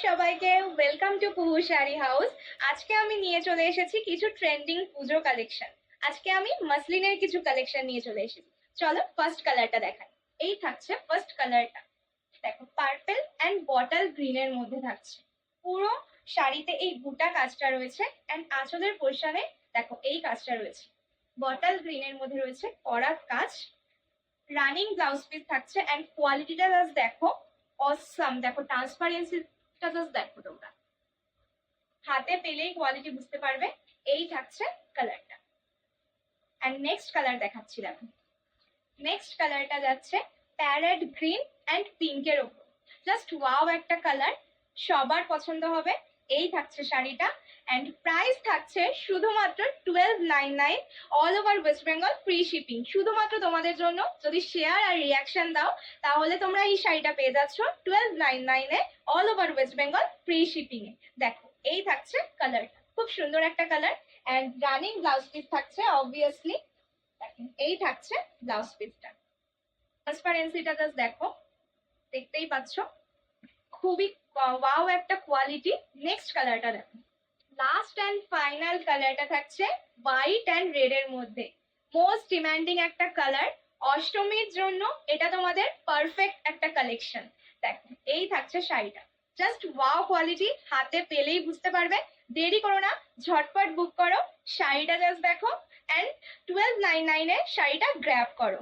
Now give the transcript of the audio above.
সবাইকে, welcome to কুহু sari house. আজকে আমি নিয়ে চলে এসেছি কিছু ট্রেন্ডিং পুজো কালেকশন। আজকে আমি মাসলিনের কিছু কালেকশন নিয়ে চলে এসেছি। চলো ফার্স্ট কালারটা দেখাই। এই থাকছে ফার্স্ট কালারটা। দেখো, পার্পল অ্যান্ড বটল গ্রিনের মধ্যে থাকছে। পুরো শাড়িতে এই বুটা কাজটা রয়েছে অ্যান্ড আঁচলের পোর্শনে দেখো এই কাজটা রয়েছে। বটল গ্রিনের মধ্যে রয়েছে কড়া কাজ। রানিং ব্লাউজ পিস থাকছে অ্যান্ড কোয়ালিটিটা জাস্ট দেখো, অসাম। দেখো ট্রান্সপারেন্সিটা জাস্ট দেখো, তোমরা হাতে পেলেই কোয়ালিটি বুঝতে পারবে। এই থাকছে কালারটা। অ্যান্ড নেক্সট কালার দেখাচ্ছি, দেখো নেক্সট কালারটা যাচ্ছে প্যারেট গ্রিন অ্যান্ড পিঙ্কের ওপর। জাস্ট ওয়াও একটা কালার, সবার পছন্দ হবে। এই থাকছে শাড়িটা অ্যান্ড প্রাইস থাকছে শুধুমাত্র 1299 all over West Bengal, free shipping. শুধুমাত্র তোমাদের জন্য, যদি শেয়ার আর রিয়াকশন দাও তাহলে তোমরা এই শাড়িটা পেয়ে যাচ্ছ 1299 all over West Bengal, free shipping এ। দেখো এই থাকছে কালারটা, খুব সুন্দর একটা colour and running blouse piece থাকছে অবভিয়াসলি। এই থাকছে ব্লাউজ পিসটা। ট্রান্সপারেন্সিটা জাস্ট দেখো, দেখতেই পাচ্ছ, খুবই ওয়াও একটা কোয়ালিটি। নেক্সট কালারটা দেখো। লাস্ট অ্যান্ড ফাইনাল কালারটা থাকছে হোয়াইট অ্যান্ড রেড এর মধ্যে। মোস্ট ডিমান্ডিং একটা কালার, অষ্টমীর জন্য এটা তোমাদের পারফেক্ট একটা কালেকশন। দেখো এই থাকছে শাড়িটা, জাস্ট ওয়াও কোয়ালিটি, হাতে পেলেই বুঝতে পারবে। দেরি করো না, ঝটপট বুক করো। শাড়িটা জাস্ট দেখো অ্যান্ড 1299 শাড়িটা গ্র্যাব করো।